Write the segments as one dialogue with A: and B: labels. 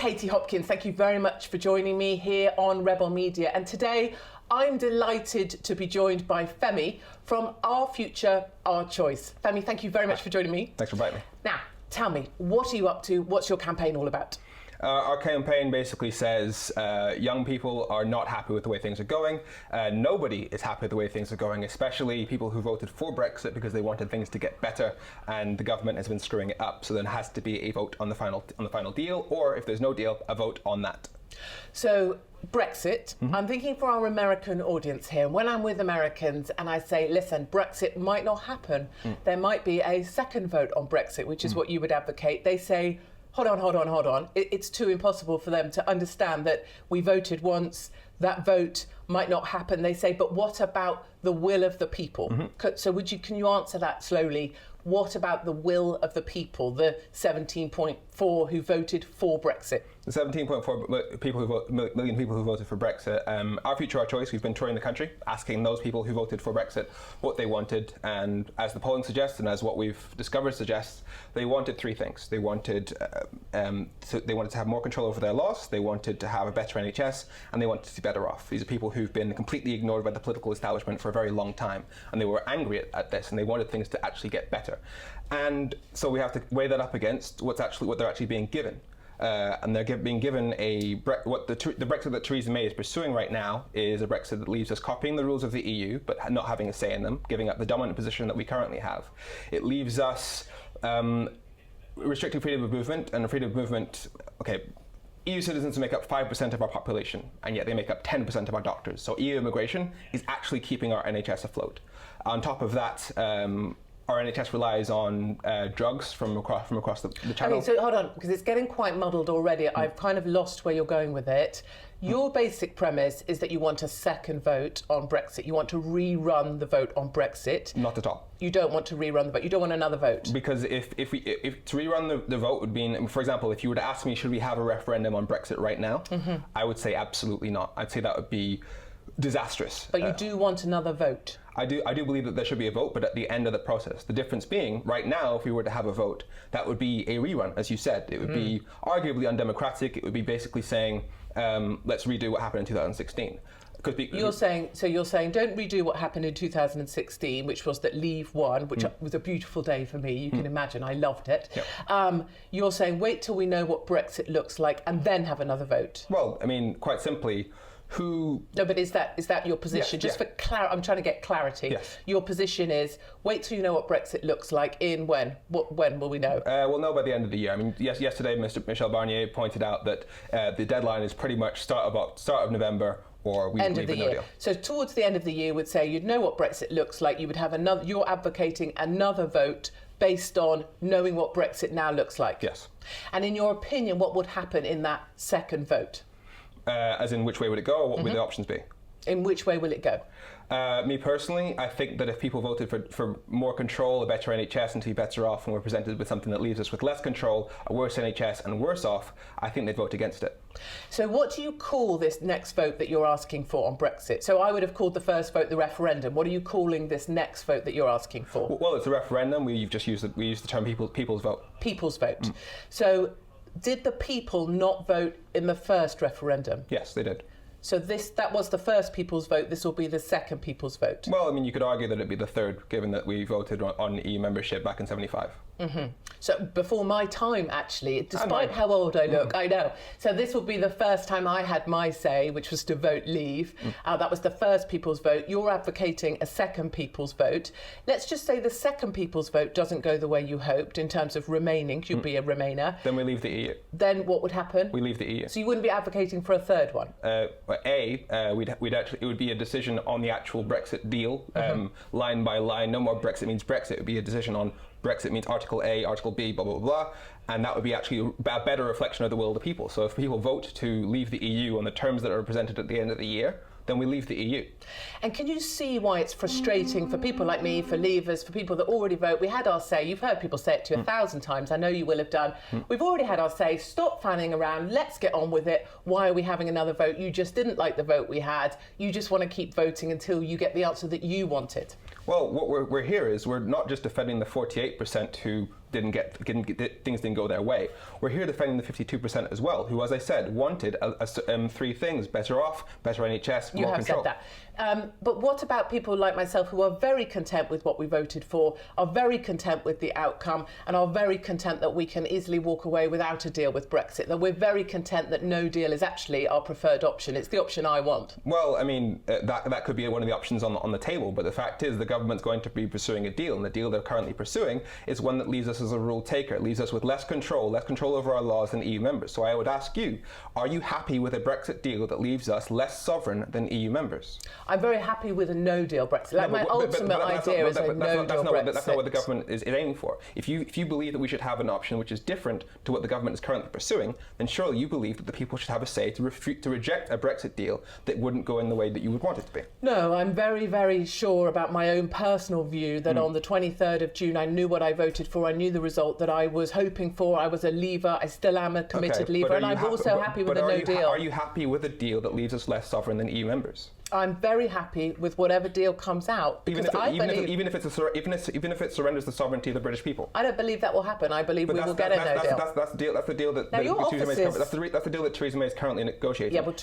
A: Katie Hopkins. Thank you very much for joining me here on Rebel Media. And today I'm delighted to be joined by Femi from Our Future, Our Choice. Femi, thank you very much for joining me.
B: Thanks for inviting me.
A: Now, tell me, what are you up to? What's your campaign all about?
B: Our campaign basically says young people are not happy with the way things are going. Nobody is happy with the way things are going, especially people who voted for Brexit because they wanted things to get better, and the government has been screwing it up. So there has to be a vote on the final deal, or if there's no deal, a vote on that.
A: So Brexit, I'm thinking for our American audience here, when I'm with Americans and I say, listen, Brexit might not happen, there might be a second vote on Brexit, which is what you would advocate. They say, hold on. It's too impossible for them to understand that we voted once, that vote might not happen. They say, but what about the will of the people? So can you answer that slowly? What about the will of the people, the 17.4 who voted for Brexit?
B: The 17.4 million people who voted for Brexit. Our Future, Our Choice, we've been touring the country, asking those people who voted for Brexit what they wanted. And as the polling suggests, and as what we've discovered suggests, they wanted three things. They wanted to have more control over their loss, they wanted to have a better NHS, and they wanted to be better off. These are people who've been completely ignored by the political establishment for a very long time. And they were angry at this, and they wanted things to actually get better. And so we have to weigh that up against what they're actually being given. And they're being given the Brexit that Theresa May is pursuing right now is a Brexit that leaves us copying the rules of the EU, but not having a say in them, giving up the dominant position that we currently have. It leaves us restricting freedom of movement, and freedom of movement, okay, EU citizens make up 5% of our population, and yet they make up 10% of our doctors. So EU immigration is actually keeping our NHS afloat. On top of that, our NHS relies on drugs from across the channel.
A: Okay, so hold on, because it's getting quite muddled already. I've kind of lost where you're going with it. Your basic premise is that you want a second vote on Brexit. You want to rerun the vote on Brexit.
B: Not at all.
A: You don't want to rerun the vote. You don't want another vote.
B: Because if to rerun the vote would mean, for example, if you were to ask me, should we have a referendum on Brexit right now? I would say absolutely not. I'd say that would be disastrous.
A: But you do want another vote.
B: I do believe that there should be a vote, but at the end of the process. The difference being, right now, if we were to have a vote, that would be a rerun, as you said. It would be arguably undemocratic. It would be basically saying, let's redo what happened in 2016. You're saying
A: don't redo what happened in 2016, which was that Leave won, which was a beautiful day for me. You can imagine, I loved it. Yep. You're saying wait till we know what Brexit looks like and then have another vote.
B: Well, I mean, quite simply, No,
A: but is that your position?
B: Yes,
A: Just for I'm trying to get clarity.
B: Yes.
A: Your position is wait till you know what Brexit looks like in when? When will we know?
B: We'll know by the end of the year. I mean, yesterday Michel Barnier pointed out that the deadline is pretty much start of November, or we
A: end
B: leave
A: of the
B: with
A: year.
B: No deal.
A: So towards the end of the year, would say you'd know what Brexit looks like. You would have another. You're advocating another vote based on knowing what Brexit now looks like.
B: Yes.
A: And in your opinion, what would happen in that second vote?
B: As in, which way would it go, or what would the options be?
A: In which way will it go?
B: Me personally, I think that if people voted for more control, a better NHS, and to be better off, and we're presented with something that leaves us with less control, a worse NHS, and worse off, I think they'd vote against it.
A: So what do you call this next vote that you're asking for on Brexit? So I would have called the first vote the referendum. What are you calling this next vote that you're asking for?
B: Well, it's a referendum. We used the term people's vote.
A: People's vote. So did the people not vote in the first referendum?
B: Yes, they did.
A: So that was the first people's vote. This will be the second people's vote.
B: Well, I mean, you could argue that it'd be the third, given that we voted on EU membership back in '75.
A: So before my time, actually, despite how old I look, I know. So this will be the first time I had my say, which was to vote Leave. That was the first people's vote. You're advocating a second people's vote. Let's just say the second people's vote doesn't go the way you hoped in terms of remaining. You'll be a Remainer.
B: Then we leave the EU.
A: Then what would happen?
B: We leave the EU.
A: So you wouldn't be advocating for a third one?
B: We'd be a decision on the actual Brexit deal, line by line. No more Brexit means Brexit. It would be a decision on Brexit means Article A, Article B, blah, blah, blah, and that would be actually a better reflection of the will of the people. So if people vote to leave the EU on the terms that are presented at the end of the year, then we leave the EU.
A: And can you see why it's frustrating for people like me, for leavers, for people that already vote? We had our say. You've heard people say it to you 1,000 times. I know you will have done. We've already had our say. Stop fanning around. Let's get on with it. Why are we having another vote? You just didn't like the vote we had. You just want to keep voting until you get the answer that you wanted.
B: Well, what we're here is we're not just defending the 48% who things didn't go their way. We're here defending the 52% as well, who, as I said, wanted three things: better off, better NHS, more control.
A: You have said that. But what about people like myself who are very content with what we voted for, are very content with the outcome, and are very content that we can easily walk away without a deal with Brexit, that we're very content that no deal is actually our preferred option? It's the option I want.
B: Well, I mean, that could be one of the options on the table, but the fact is the government's going to be pursuing a deal, and the deal they're currently pursuing is one that leaves us as a rule taker. It leaves us with less control over our laws than EU members. So I would ask you, are you happy with a Brexit deal that leaves us less sovereign than EU members?
A: I'm very happy with a no-deal Brexit. My ultimate idea is a no-deal Brexit.
B: That's not what the government is aiming for. If you believe that we should have an option which is different to what the government is currently pursuing, then surely you believe that the people should have a say to reject a Brexit deal that wouldn't go in the way that you would want it to be.
A: No, I'm very, very sure about my own personal view that on the 23rd of June I knew what I voted for, I knew the result that I was hoping for. I was a leaver, I still am a committed leaver, and I'm also happy with a no deal.
B: Are you happy with a deal that leaves us less sovereign than EU members?
A: I'm very happy with whatever deal comes out, because
B: even if it surrenders the sovereignty of the British people.
A: I don't believe that will happen. I believe we will get a no deal.
B: That's the deal that Theresa May is currently negotiating.
A: Yeah, but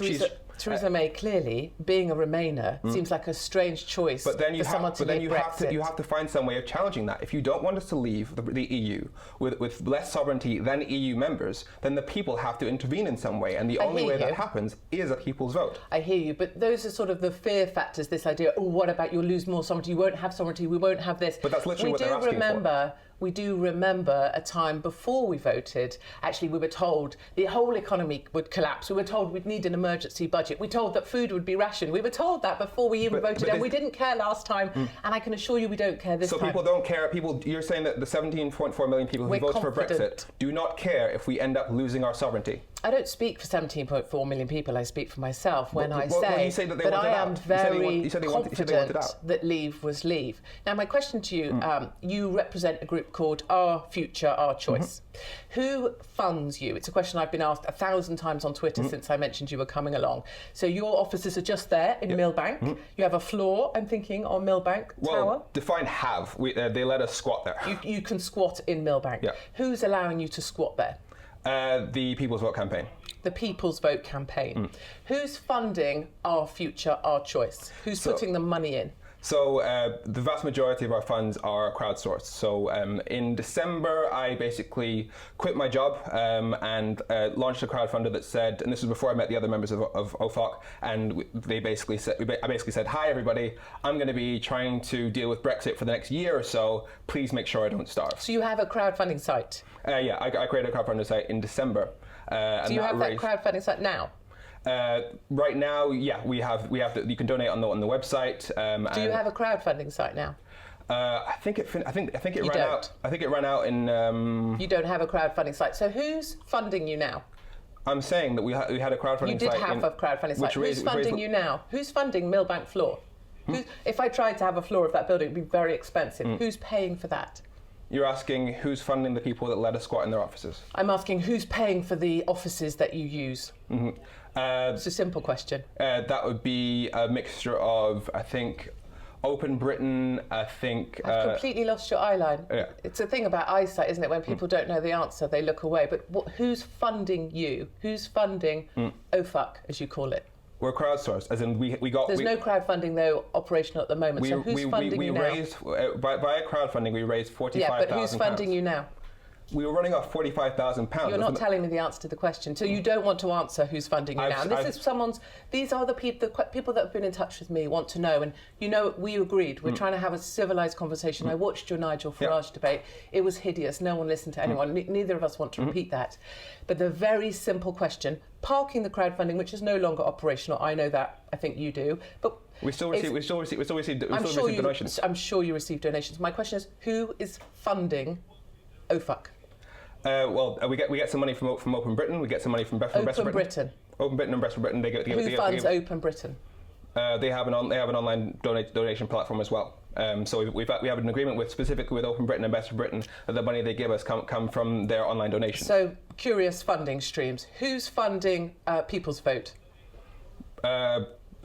A: Theresa May clearly, being a Remainer, seems like a strange choice for someone to leave Brexit.
B: You have to find some way of challenging that. If you don't want us to leave the EU with less sovereignty than EU members, then the people have to intervene in some way, and the only way that happens is a people's vote.
A: I hear you, but those are sort of the fear factors, this idea, what about you'll lose more sovereignty, you won't have sovereignty, we won't have this.
B: But that's literally what they're asking for.
A: We do remember a time before we voted, actually we were told the whole economy would collapse. We were told we'd need an emergency budget. We were told that food would be rationed. We were told that before we even voted, and we didn't care last time, and I can assure you we don't care this time.
B: So people don't care. You're saying that the 17.4 million people who voted for Brexit do not care if we end up losing our sovereignty?
A: I don't speak for 17.4 million people. I speak for myself when I say
B: that
A: I am very confident that leave was leave. Now, my question to you, you represent a group called Our Future, Our Choice. Who funds you? It's a question I've been asked 1,000 times on Twitter since I mentioned you were coming along. So your offices are just there in Millbank. You have a floor, I'm thinking, on Millbank Tower.
B: Well, define have. They let us squat there.
A: You can squat in Millbank.
B: Yeah.
A: Who's allowing you to squat there?
B: The People's Vote campaign.
A: The People's Vote campaign. Who's funding Our Future, Our Choice? Who's putting the money in?
B: So the vast majority of our funds are crowdsourced. So in December, I basically quit my job and launched a crowdfunder that said, and this was before I met the other members of OFOC, and I basically said, hi everybody, I'm going to be trying to deal with Brexit for the next year or so. Please make sure I don't starve.
A: So you have a crowdfunding site?
B: Yeah, I created a crowdfunding site in December.
A: Do you have that crowdfunding site now?
B: Right now, yeah, we have. You can donate on the website.
A: Do you have a crowdfunding site now?
B: I think it ran out. I think it ran out in.
A: You don't have a crowdfunding site. So who's funding you now?
B: I'm saying that we had a crowdfunding site.
A: You did have a crowdfunding site. Who's funding you now? Who's funding Millbank floor? If I tried to have a floor of that building, it'd be very expensive. Who's paying for that?
B: You're asking who's funding the people that let us squat in their offices?
A: I'm asking who's paying for the offices that you use? It's a simple question.
B: That would be a mixture of, I think, Open Britain,
A: I've completely lost your eye line.
B: Yeah.
A: It's a thing about eyesight, isn't it? When people don't know the answer, they look away. But who's funding you? Who's funding OFUC, as you call it?
B: We're crowdsourced, as in we got...
A: There's no crowdfunding, though, operational at the moment. So who's funding you now?
B: Via crowdfunding, we raised £45,000. Yeah, but
A: who's funding you now?
B: We were running off £45,000.
A: You're not telling me the answer to the question. So you don't want to answer who's funding you now. And these are the people that have been in touch with me want to know. And we agreed. We're trying to have a civilised conversation. I watched your Nigel Farage debate. It was hideous. No one listened to anyone. Neither of us want to repeat that. But the very simple question, parking the crowdfunding, which is no longer operational, I know that. I think you do. But
B: we still receive donations.
A: I'm sure you receive donations. My question is, who is funding OFUC?
B: We get some money from Open Britain. We get some money from Open Britain. Open Britain and Brexit Britain.
A: Who funds Open Britain?
B: They have an online donation platform as well. So we have an agreement specifically with Open Britain and Brexit Britain that the money they give us come from their online donations.
A: So curious funding streams. Who's funding People's Vote?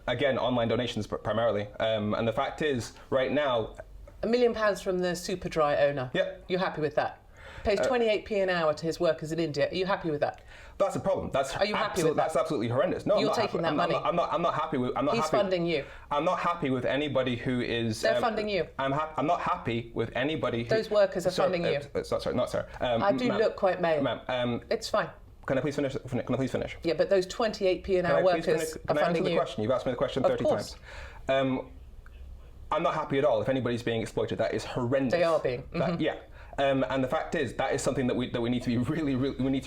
B: again, online donations primarily. And the fact is, right now,
A: £1 million from the Superdry owner.
B: Yep.
A: You're happy with that? Pays 28p an hour to his workers in India. Are you happy with that?
B: That's a problem.
A: Are you happy with that?
B: That's absolutely horrendous. No,
A: You're
B: I'm not
A: taking
B: happy.
A: that money.
B: I'm not happy with.
A: He's funding you.
B: I'm not happy with anybody who is.
A: They're funding you.
B: I'm not happy with anybody.
A: Those workers are funding you.
B: Sorry, not sir.
A: I do look quite male.
B: Ma'am,
A: it's fine.
B: Can I please finish? Can I please finish?
A: Yeah, but those 28p an hour workers are funding you.
B: Can I answer the question? You've asked me the question 30 times. I'm not happy at all if anybody's being exploited. That is horrendous.
A: They are being.
B: Yeah. And the fact is, that is something that we need to be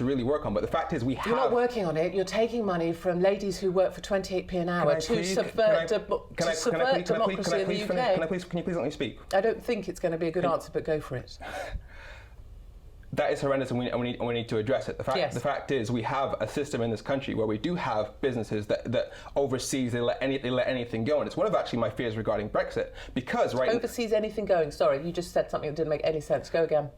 B: really work on. But the fact is, we have.
A: You're not working on it. You're taking money from ladies who work for 28p an hour to subvert democracy in the UK.
B: Can you please let me speak?
A: I don't think it's going to be a good answer, but go for it.
B: That is horrendous, and we need to address it. The fact is, we have a system in this country where we do have businesses that overseas they let anything go, and it's one of actually my fears regarding Brexit, because
A: overseas anything going. Sorry, you just said something that didn't make any sense. Go again.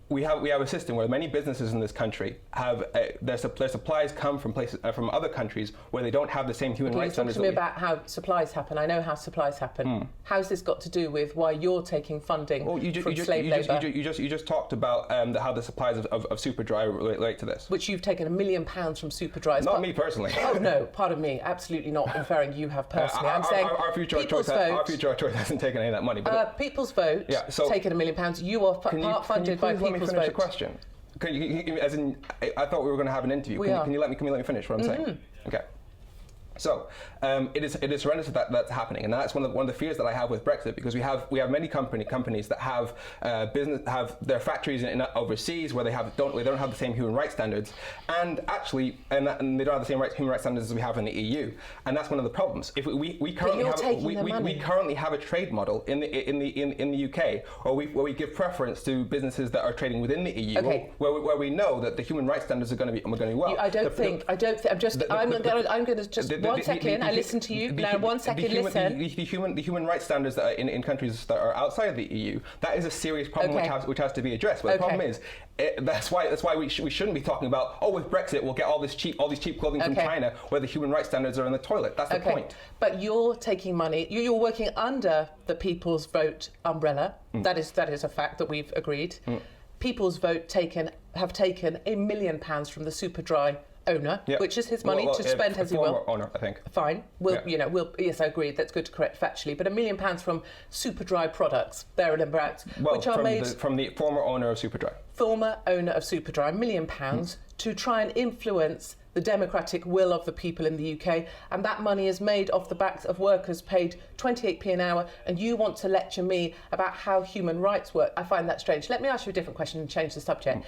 B: We have a system where many businesses in this country have their supplies come from places from other countries where they don't have the same human rights standards.
A: Talk to me about how supplies happen. I know how supplies happen. How's this got to do with why you're taking funding from slave labour?
B: You just talked about how the supplies of Superdry relate to this.
A: Which you've taken £1 million from Superdry.
B: Not me personally.
A: Oh no, pardon me. Absolutely not inferring you have personally. I'm saying
B: our future choice hasn't taken any of that money. But
A: People's Vote taken £1 million. You are part funded by People's Vote.
B: Finish the question. As in, I thought we were going to have an interview. Can you let me finish what I'm saying? Okay. So it is horrendous that's happening, and that's one of the fears that I have with Brexit, because we have many companies that have their factories in overseas where they don't have the same human rights standards, and they don't have the same human rights standards as we have in the EU, and that's one of the problems. If we currently have a trade model in the UK where we give preference to businesses that are trading within the EU, where we know that the human rights standards are going to be well.
A: I'm going to just. 1 second, I listen to you. Now, 1 second, listen.
B: The human rights standards that are in countries that are outside of the EU, that is a serious problem which has to be addressed. But the problem is, that's why we shouldn't be talking about, with Brexit we'll get all these cheap clothing from China where the human rights standards are in the toilet. That's the point.
A: But you're taking money. You're working under the People's Vote umbrella. That is a fact that we've agreed. People's Vote have taken £1 million from the Superdry owner, which is his money to spend as he will.
B: Owner, I think.
A: Fine. Yes, I agree. That's good to correct factually. But £1 million from Superdry products, there and thereabouts, which are made
B: from the former owner of Superdry.
A: Former owner of Superdry, £1 million to try and influence the democratic will of the people in the UK, and that money is made off the backs of workers paid 28p an hour, and you want to lecture me about how human rights work. I find that strange. Let me ask you a different question and change the subject.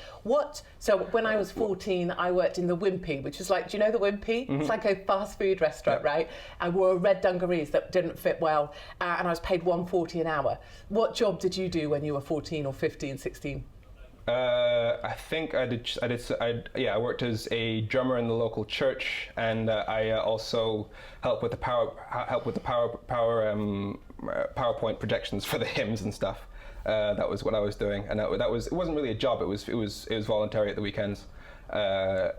A: So when I was 14, I worked in the Wimpy, which is like, do you know the Wimpy? It's like a fast food restaurant, right? I wore red dungarees that didn't fit well, and I was paid £1.40 an hour. What job did you do when you were 14 or 15, 16?
B: I think I worked as a drummer in the local church, and I also helped with the PowerPoint projections for the hymns and stuff. That was what I was doing, and it wasn't really a job. It was voluntary at the weekends. I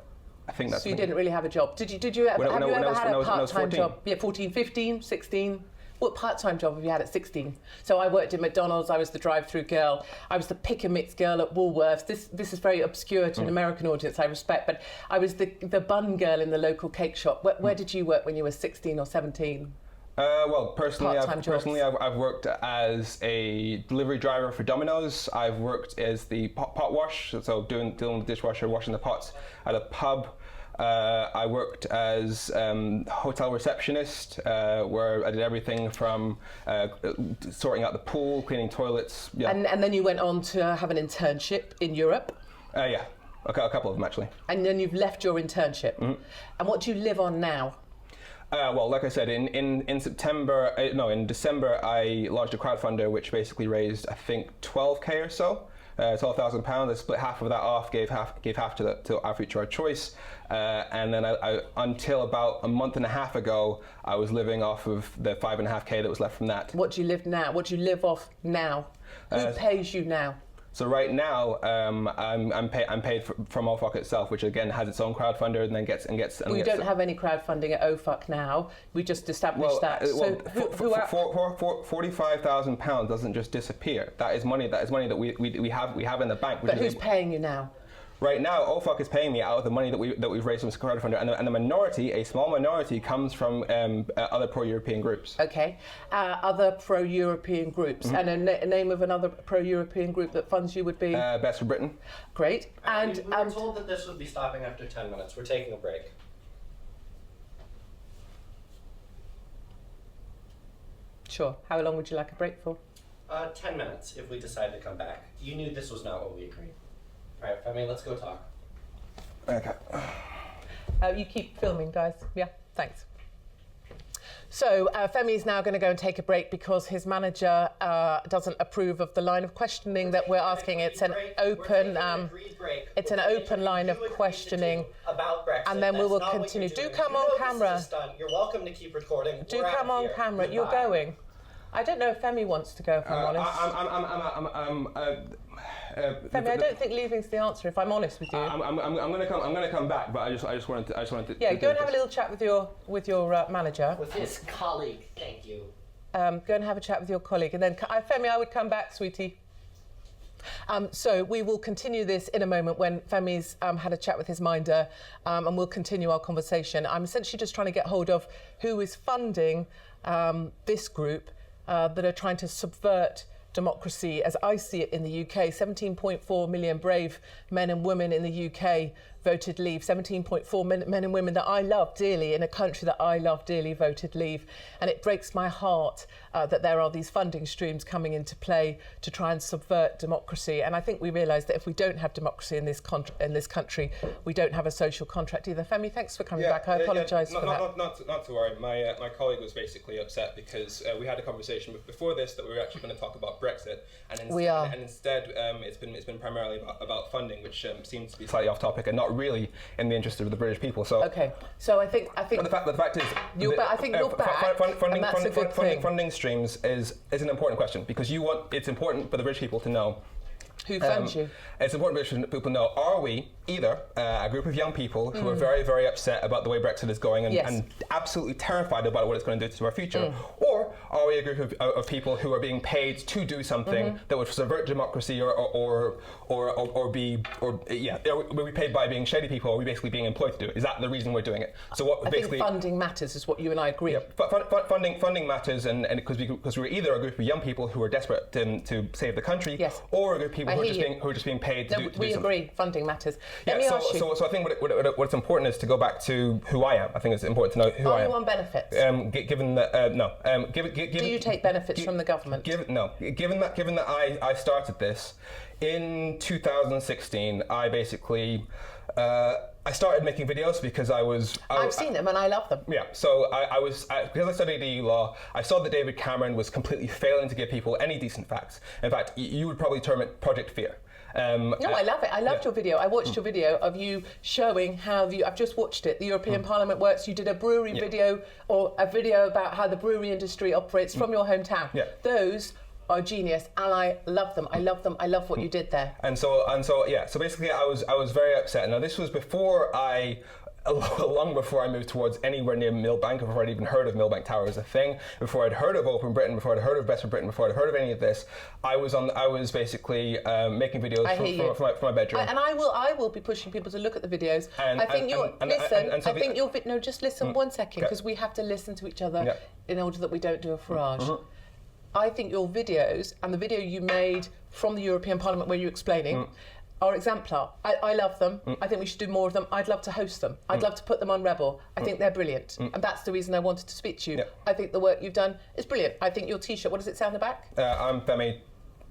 B: think that's.
A: So you didn't really have a job. Did you ever had a part-time job? Yeah, 14, 15, 16. What part-time job have you had at 16? So I worked in McDonald's, I was the drive-through girl, I was the pick and mix girl at Woolworths. This is very obscure to an American audience, I respect, but I was the bun girl in the local cake shop. Where did you work when you were 16 or 17?
B: Personally, I've worked as a delivery driver for Domino's. I've worked as the pot wash, so dealing with the dishwasher, washing the pots at a pub. I worked as hotel receptionist, where I did everything from sorting out the pool, cleaning toilets. Yeah.
A: And then you went on to have an internship in Europe?
B: Yeah, a couple of them actually.
A: And then you've left your internship. And what do you live on now?
B: Like I said, in December, I launched a crowdfunder which basically raised, I think, 12k or so. £12,000. I split half of that off, gave half to Our Future Our Choice, and then I until about a month and a half ago, I was living off of the 5.5k that was left from that.
A: What do you live now? What do you live off now? Who pays you now?
B: So right now, I'm paid from OFOC itself, which again has its own crowdfunder, and then gets.
A: We don't have any crowdfunding at OFOC now. We just established that. So
B: £45,000 doesn't just disappear. That is money. That we have in the bank.
A: But who's paying you now?
B: Right now, OFOC is paying me out of the money that we've raised from this crowdfunder, and the minority, a small minority, comes from other pro-European groups.
A: Okay, other pro-European groups, and a name of another pro-European group that funds you would be?
B: Best for Britain.
A: Great. And
C: we were told that this would be stopping after 10 minutes. We're taking a break.
A: Sure. How long would you like a break for?
C: 10 minutes if we decide to come back. You knew this was not what we agreed. All right, Femi, let's go talk.
B: Okay.
A: You keep filming, guys. Yeah, thanks. So Femi is now going to go and take a break because his manager doesn't approve of the line of questioning that we're asking. It's an open, it's an open line of questioning,
C: about Brexit.
A: And then we will continue. Do come on camera.
C: You're welcome to keep recording.
A: Do come on camera. You're going. I don't know if Femi wants to go, if I'm honest. Femi, I don't think leaving's the answer. If I'm honest with you,
B: I'm going to come back, but I just wanted to.
A: Yeah, go and have a little chat with your manager.
C: With his colleague, thank you.
A: Go and have a chat with your colleague, and then Femi, I would come back, sweetie. So we will continue this in a moment when Femi's had a chat with his minder, and we'll continue our conversation. I'm essentially just trying to get hold of who is funding this group that are trying to subvert democracy as I see it in the UK. 17.4 million brave men and women in the UK voted leave. 17.4 men and women that I love dearly in a country that I love dearly voted leave. And it breaks my heart that there are these funding streams coming into play to try and subvert democracy. And I think we realise that if we don't have democracy in this country, we don't have a social contract either. Femi, thanks for coming back. I apologise for that.
B: Not to worry. My colleague was basically upset because we had a conversation before this that we were actually going to talk about Brexit, and instead it's been primarily about funding, which seems to be slightly off topic and not really in the interest of the British people. So
A: okay, so I think. But
B: the fact is,
A: I think you're back, and that's a good thing.
B: Funding streams is an important question because it's important for the British people to know.
A: Who funds you? It's
B: important for British people to know, are we either a group of young people who are very, very upset about the way Brexit is going and absolutely terrified about what it's going to do to our future, or are we a group of people who are being paid to do something that would subvert democracy or be paid by being shady people, or are we basically being employed to do it? Is that the reason we're doing it? So
A: I think funding matters is what you and I agree.
B: Yeah, funding matters, and because we're either a group of young people who are desperate to save the country, or a group of people who are just being paid to do something. We agree,
A: funding matters.
B: So I think what's important is to go back to who I am. I think it's important to know who I am.
A: Are you on benefits?
B: Given that, no.
A: Do you take benefits from the government?
B: Given that I started this in 2016, I basically I started making videos because I've
A: seen them and I love them.
B: Yeah, so because I studied EU law, I saw that David Cameron was completely failing to give people any decent facts. In fact, you would probably term it Project Fear.
A: No, I love it. I loved your video. I watched your video of you showing how I've just watched it, the European Parliament works. You did a brewery video, or a video about how the brewery industry operates from your hometown.
B: Yeah.
A: Those are genius, and I love them. I love them. I love what you did there.
B: So basically I was very upset. Now this was long before I moved towards anywhere near Millbank, before I'd even heard of Millbank Tower as a thing, before I'd heard of Open Britain, before I'd heard of Best for Britain, before I'd heard of any of this. I was basically making videos from my bedroom.
A: And I will be pushing people to look at the videos. Just listen 1 second, because we have to listen to each other in order that we don't do a farage. I think your videos and the video you made from the European Parliament where you're explaining are exemplar. I love them. I think we should do more of them. I'd love to host them. I'd love to put them on Rebel. I think they're brilliant. And that's the reason I wanted to speak to you. I think the work you've done is brilliant. I think your T-shirt, what does it say on the back?
B: I'm Femi.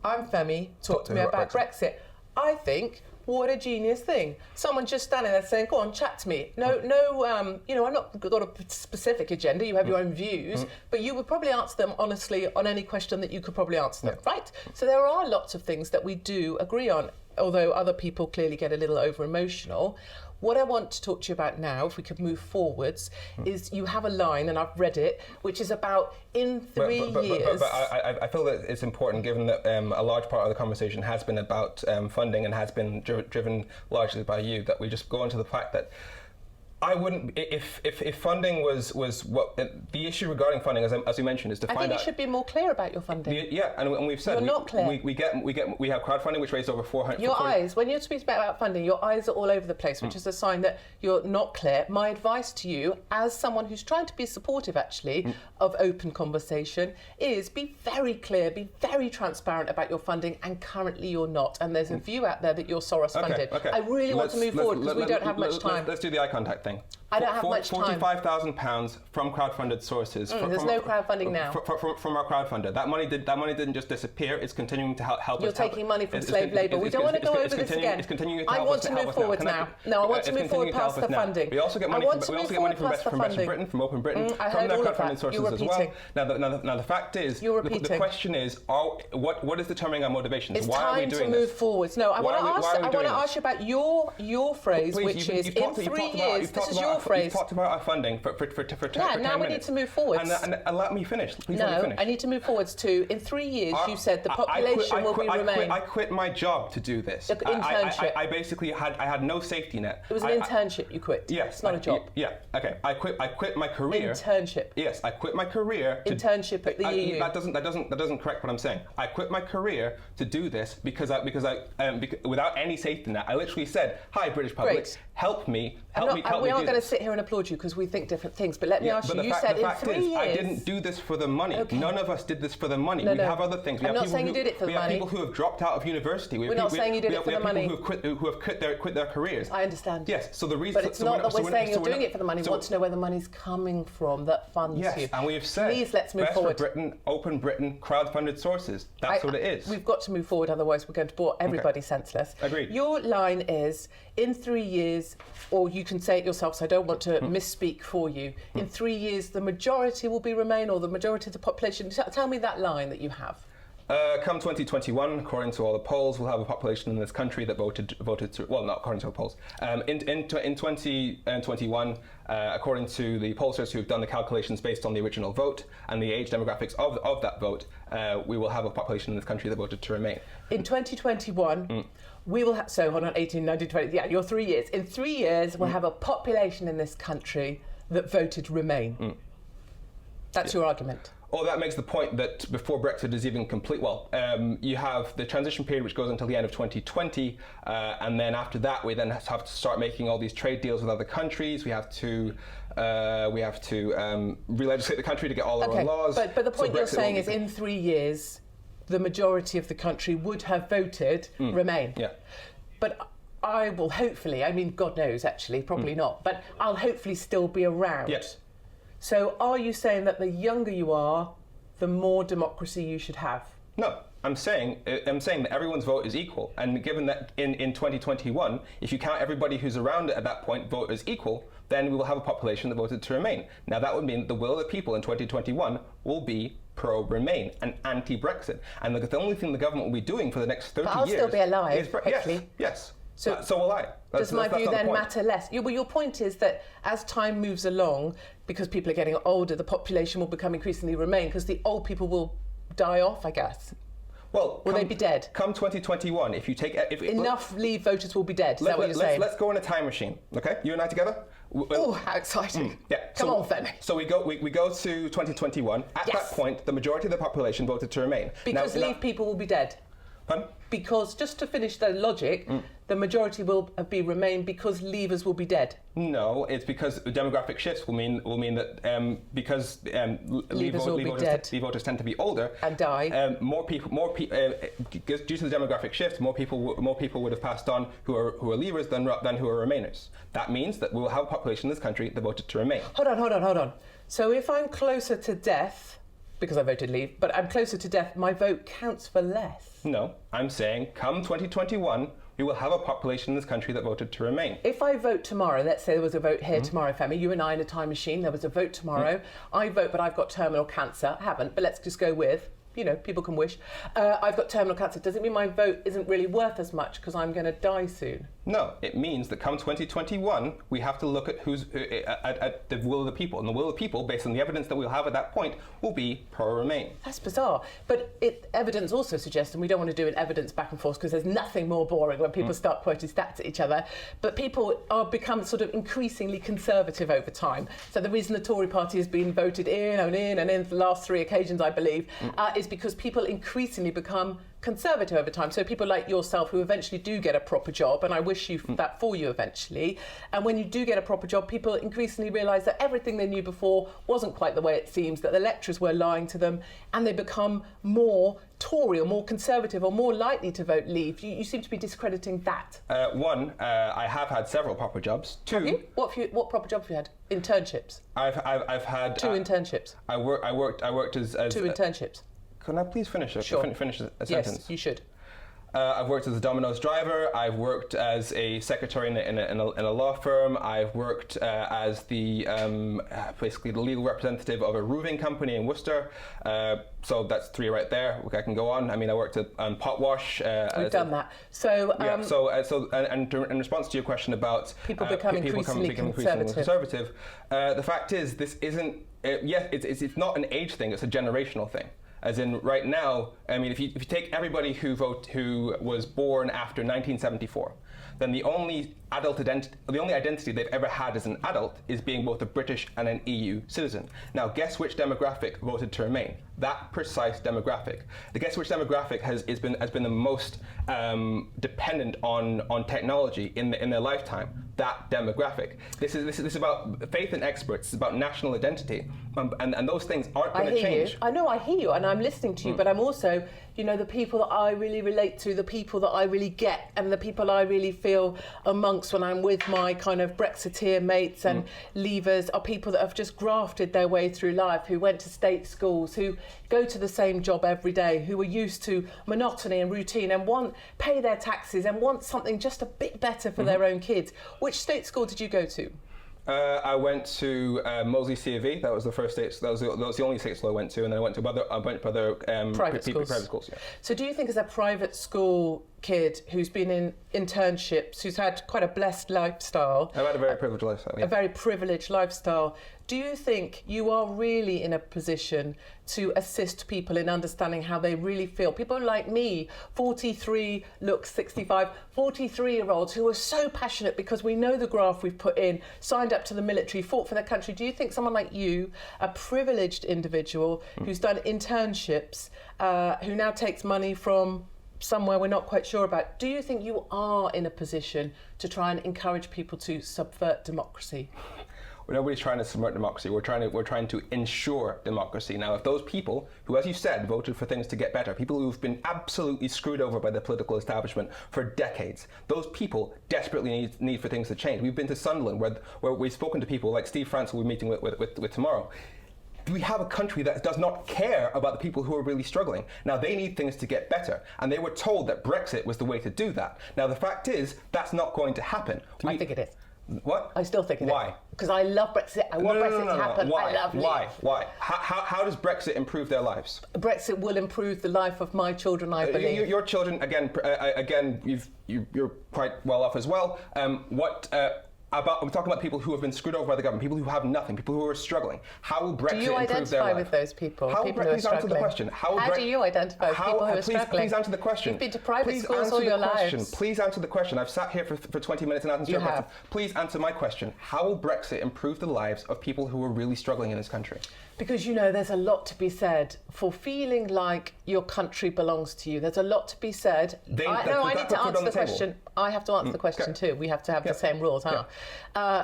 A: I'm Femi. Talk to me about Brexit. I think, what a genius thing. Someone just standing there saying, go on, chat to me. No, I'm not got a specific agenda. You have your own views, but you would probably answer them honestly on any question that you could probably answer them, right? So there are lots of things that we do agree on, although other people clearly get a little over-emotional. What I want to talk to you about now, if we could move forwards, is you have a line, and I've read it, which is about in 3 years.
B: But I feel that it's important, given that a large part of the conversation has been about funding and has been driven largely by you, that we just go into the fact that I wouldn't, if funding was what the issue regarding funding, as you mentioned, is to find out.
A: I think you should be more clear about your funding.
B: And we've said
A: you're not clear.
B: We have crowdfunding which raised over 400.
A: Your eyes, when you're speaking about funding, your eyes are all over the place, which is a sign that you're not clear. My advice to you, as someone who's trying to be supportive, actually, of open conversation, is be very clear, be very transparent about your funding, and currently you're not. And there's a view out there that you're Soros funded.
B: Okay.
A: I really want to move forward because we don't have much time.
B: Let's do the eye contact thing.
A: I don't have much time.
B: £45,000 from crowdfunded sources.
A: There's no crowdfunding now.
B: From our crowdfunder. That money didn't just disappear. It's continuing to help us.
A: You're taking money from slave labour. We don't want to go over this again.
B: It's continuing to
A: I
B: help
A: want
B: us
A: to move forward now. No, I want to move forward past the funding.
B: We also get money from Best Britain, from Open Britain, from their crowdfunding sources as well. Now the fact is, the question is, what is determining our motivations? Why are we doing this?
A: It's time to move forwards. No, I want to ask you about your phrase, which is in 3 years. This is your phrase.
B: You've talked about our funding for 10
A: now we
B: minutes.
A: need to move forwards.
B: And let me finish. Please let me finish.
A: I need to move forwards to, in 3 years, you said the population will remain.
B: I quit my job to do this.
A: Internship.
B: I basically had no safety net.
A: It was an internship you quit.
B: Yes.
A: It's not a job.
B: Yeah, okay. I quit my career.
A: Internship.
B: Yes, I quit my career.
A: Internship at the EU.
B: That doesn't correct what I'm saying. I quit my career to do this because without any safety net. I literally said, "Hi, British public, help me."
A: We aren't going to sit here and applaud you because we think different things. But let me ask you. You said in 3 years.
B: I didn't do this for the money.
A: Okay.
B: None of us did this for the money.
A: No,
B: we have other things.
A: I'm not saying you did it for the money.
B: We have people who have dropped out of university.
A: We're not saying you did it for the money.
B: We have people who have quit their careers.
A: I understand.
B: Yes. So the reason.
A: But it's not that we're saying you're doing it for the money. We want to know where the money's coming from that funds you.
B: Yes, and we have said.
A: Please, let's move forward.
B: Best for Britain, Open Britain, crowd-funded sources. That's what it is.
A: We've got to move forward, otherwise we're going to bore everybody senseless.
B: Agreed.
A: Your line is, in 3 years, or you can say it yourself, so I don't want to misspeak for you. In 3 years, the majority will be Remain, or the majority of the population. Tell me that line that you have.
B: Come 2021, according to all the polls, we'll have a population in this country that voted to, well, not according to the polls. In 2021, according to the pollsters who've done the calculations based on the original vote and the age demographics of that vote, we will have a population in this country that voted to Remain.
A: In 2021, we will have, so hold on, 18, 19, 20, yeah, you're 3 years. In 3 years, we'll have a population in this country that voted Remain. That's your argument.
B: Or that makes the point that before Brexit is even complete, you have the transition period which goes until the end of 2020, and then after that we then have to start making all these trade deals with other countries. We have to re-legislate the country to get all our own laws.
A: But the point you're saying is in 3 years, the majority of the country would have voted Remain.
B: Yeah.
A: But I will hopefully, I mean, God knows actually, probably not, but I'll hopefully still be around.
B: Yes.
A: So are you saying that the younger you are, the more democracy you should have?
B: No, I'm saying that everyone's vote is equal. And given that in 2021, if you count everybody who's around at that point vote as equal, then we will have a population that voted to Remain. Now that would mean that the will of the people in 2021 will be pro-Remain and anti-Brexit. And the only thing the government will be doing for the next 30 years...
A: But I'll still be alive, hopefully.
B: Yes. So will I.
A: Does my view then matter less? Well, your point is that as time moves along, because people are getting older, the population will become increasingly Remain, because the old people will die off, I guess.
B: Well,
A: will they be dead?
B: Come 2021, if you take...
A: Enough Leave voters will be dead, is that what you're saying?
B: Let's go in a time machine, okay? You and I together?
A: Oh, how exciting.
B: Yeah.
A: Come on, Femi.
B: So we go to 2021. At that point, the majority of the population voted to Remain.
A: Because Leave people will be dead.
B: Pardon?
A: Because, just to finish the logic, the majority will be Remain because Leavers will be dead.
B: No, it's because demographic shifts will mean that because Leave voters tend to be older
A: and die.
B: More people due to the demographic shift, more people would have passed on who are Leavers than who are Remainers. That means that we will have a population in this country that voted to Remain.
A: Hold on. So if I'm closer to death, because I voted Leave, but I'm closer to death, my vote counts for less.
B: No, I'm saying come 2021, we will have a population in this country that voted to Remain.
A: If I vote tomorrow, let's say there was a vote here tomorrow, Femi, you and I in a time machine, there was a vote tomorrow, I vote, but I've got terminal cancer. I haven't, but let's just go with, people can wish. I've got terminal cancer. Does it mean my vote isn't really worth as much because I'm going to die soon?
B: No, it means that come 2021, we have to look at at the will of the people. And the will of the people, based on the evidence that we'll have at that point, will be pro-Remain.
A: That's bizarre. But evidence also suggests, and we don't want to do an evidence back and forth because there's nothing more boring when people start quoting stats at each other, but people are become sort of increasingly conservative over time. So the reason the Tory party has been voted in and in and in for the last 3 occasions, I believe, is because people increasingly become conservative over time. So people like yourself who eventually do get a proper job, and I wish you that for you eventually, and when you do get a proper job, people increasingly realise that everything they knew before wasn't quite the way it seems, that the lecturers were lying to them, and they become more Tory or more conservative or more likely to vote Leave. You seem to be discrediting that.
B: One, I have had several proper jobs. Two,
A: have you? What proper jobs have you had? Internships?
B: I've had...
A: Two internships?
B: I worked as...
A: Two internships?
B: Can I please finish a sentence?
A: Yes, you should.
B: I've worked as a Domino's driver. I've worked as a secretary in a law firm. I've worked as the basically the legal representative of a roofing company in Worcester. So that's 3 right there. I can go on. I mean, I worked on pot wash.
A: We've done that. So
B: and in response to your question about
A: people becoming increasingly conservative,
B: the fact is this isn't. It's not an age thing. It's a generational thing. As in, right now, I mean, if you take everybody who was born after 1974, then the only identity they've ever had as an adult is being both a British and an EU citizen. Now, guess which demographic voted to Remain? That precise demographic. The guess which demographic has been the most dependent on technology in their lifetime. That demographic. This is about faith in experts. It's about national identity, and those things aren't going to change.
A: I know, I hear you, and I'm listening to you, but I'm also, the people that I really relate to, the people that I really get, and the people I really feel amongst when I'm with my kind of Brexiteer mates and Leavers are people that have just grafted their way through life, who went to state schools, who go to the same job every day, who are used to monotony and routine and pay their taxes and want something just a bit better for their own kids. Which state school did you go to?
B: I went to Moseley C of E. That was the first state. That was the only state school I went to, and then I went to other private schools. Yeah.
A: So, do you think, as a private school kid who's been in internships, who's had quite a blessed lifestyle,
B: I've had a very privileged lifestyle. Yeah.
A: A very privileged lifestyle. Do you think you are really in a position to assist people in understanding how they really feel? People like me, 43, look 65, 43-year-olds who are so passionate because we know the graft we've put in, signed up to the military, fought for their country. Do you think someone like you, a privileged individual who's done internships, who now takes money from somewhere we're not quite sure about, do you think you are in a position to try and encourage people to subvert democracy?
B: Nobody's trying to subvert democracy. We're trying to ensure democracy. Now, if those people who, as you said, voted for things to get better, people who've been absolutely screwed over by the political establishment for decades, those people desperately need for things to change. We've been to Sunderland, where we've spoken to people like Steve France, who we're meeting with tomorrow. We have a country that does not care about the people who are really struggling. Now, they need things to get better, and they were told that Brexit was the way to do that. Now, the fact is, that's not going to happen.
A: I think it is.
B: What?
A: I still think it is.
B: Why?
A: Because I love Brexit. I want Brexit to happen.
B: Why?
A: I love Leave.
B: Why? How does Brexit improve their lives?
A: Brexit will improve the life of my children, I believe.
B: Your children, again, you're quite well off as well. I'm talking about people who have been screwed over by the government, people who have nothing, people who are struggling. How will Brexit improve their life?
A: Do you identify with those people?
B: Please answer the question.
A: How do you identify with people who are struggling?
B: Please answer the question.
A: You've been to private schools all your lives.
B: Please answer the question. I've sat here for 20 minutes and answered your question. Please answer my question. How will Brexit improve the lives of people who are really struggling in this country?
A: Because, there's a lot to be said for feeling like your country belongs to you. There's a lot to be said. I need to answer the question. I have to answer the question too. We have to have the same rules, huh?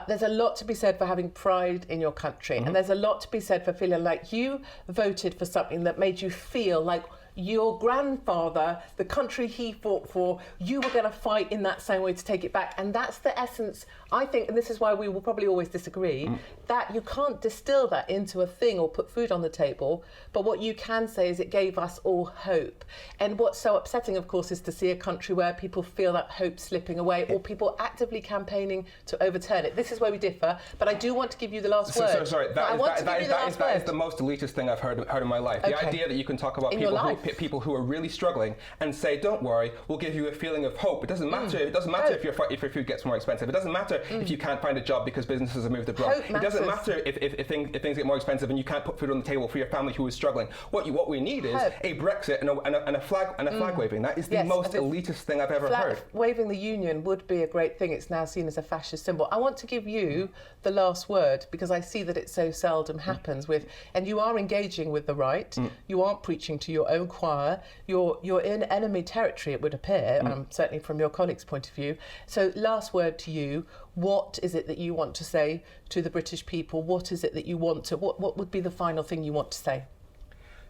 A: There's a lot to be said for having pride in your country. And there's a lot to be said for feeling like you voted for something that made you feel like your grandfather, the country he fought for, you were going to fight in that same way to take it back. And that's the essence, I think, and this is why we will probably always disagree, that you can't distill that into a thing or put food on the table. But what you can say is it gave us all hope. And what's so upsetting, of course, is to see a country where people feel that hope slipping away or people actively campaigning to overturn it. This is where we differ. But I do want to give you the last word.
B: Sorry, that is the most elitist thing I've heard in my life. The idea that you can talk about
A: in
B: people
A: your life.
B: people who are really struggling and say, don't worry, we'll give you a feeling of hope. It doesn't matter. It doesn't matter if your food gets more expensive. It doesn't matter if you can't find a job because businesses have moved abroad. It doesn't matter if things get more expensive and you can't put food on the table for your family who is struggling. What we need is a Brexit and a flag waving. That is the most elitist thing I've ever heard.
A: Waving the union would be a great thing. It's now seen as a fascist symbol. I want to give you the last word because I see that it so seldom happens and you are engaging with the right. You aren't preaching to your own choir. You're in enemy territory, it would appear, certainly from your colleagues' point of view. So last word to you. What is it that you want to say to the British people? What is it that you want to, what would be the final thing you want to say?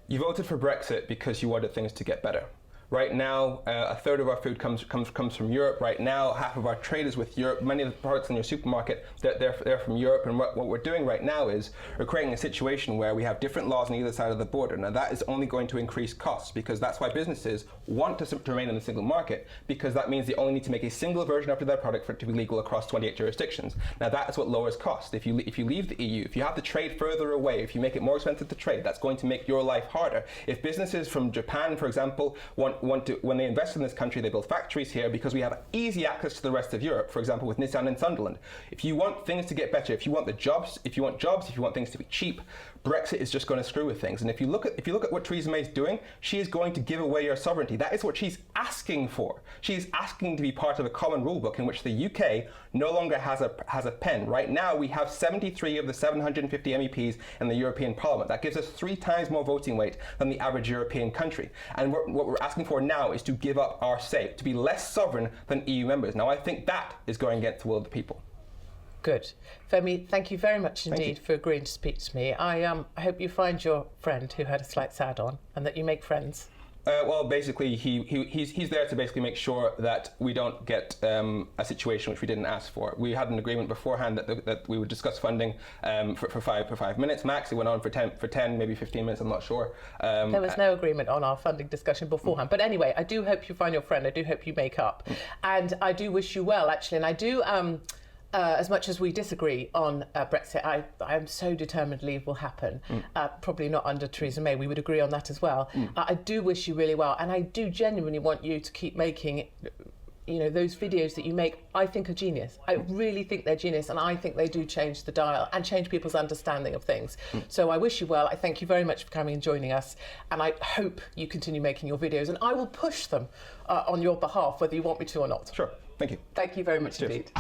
B: You voted for Brexit because you wanted things to get better. Right now, a third of our food comes from Europe. Right now, half of our trade is with Europe. Many of the products in your supermarket, they're from Europe. And what we're doing right now is we're creating a situation where we have different laws on either side of the border. Now, that is only going to increase costs because that's why businesses want to remain in the single market, because that means they only need to make a single version of their product for it to be legal across 28 jurisdictions. Now, that is what lowers costs. If you leave the EU, if you have to trade further away, if you make it more expensive to trade, that's going to make your life harder. If businesses from Japan, for example, want to, when they invest in this country, they build factories here because we have easy access to the rest of Europe, for example, with Nissan in Sunderland. If you want things to get better, if you want jobs, if you want things to be cheap, Brexit is just going to screw with things. And if you look at what Theresa May is doing, she is going to give away your sovereignty. That is what she's asking for. She's asking to be part of a common rule book in which the UK no longer has a pen. Right now, we have 73 of the 750 MEPs in the European Parliament. That gives us 3 times more voting weight than the average European country. And what we're asking for now is to give up our say, to be less sovereign than EU members. Now, I think that is going against the will of the people.
A: Good. Femi, thank you very much indeed for agreeing to speak to me. I hope you find your friend who had a slight sad on and that you make friends.
B: Well, basically, he's there to basically make sure that we don't get a situation which we didn't ask for. We had an agreement beforehand that we would discuss funding for 5 minutes max. It went on for 10, maybe 15 minutes. I'm not sure.
A: There was no agreement on our funding discussion beforehand. But anyway, I do hope you find your friend. I do hope you make up, and I do wish you well, actually. And I do. As much as we disagree on Brexit, I am so determined leave will happen. Probably not under Theresa May. We would agree on that as well. I do wish you really well, and I do genuinely want you to keep making, those videos that you make. I think are genius. I really think they're genius, and I think they do change the dial and change people's understanding of things. So I wish you well. I thank you very much for coming and joining us, and I hope you continue making your videos, and I will push them on your behalf, whether you want me to or not.
B: Sure. Thank you.
A: Thank you very much indeed.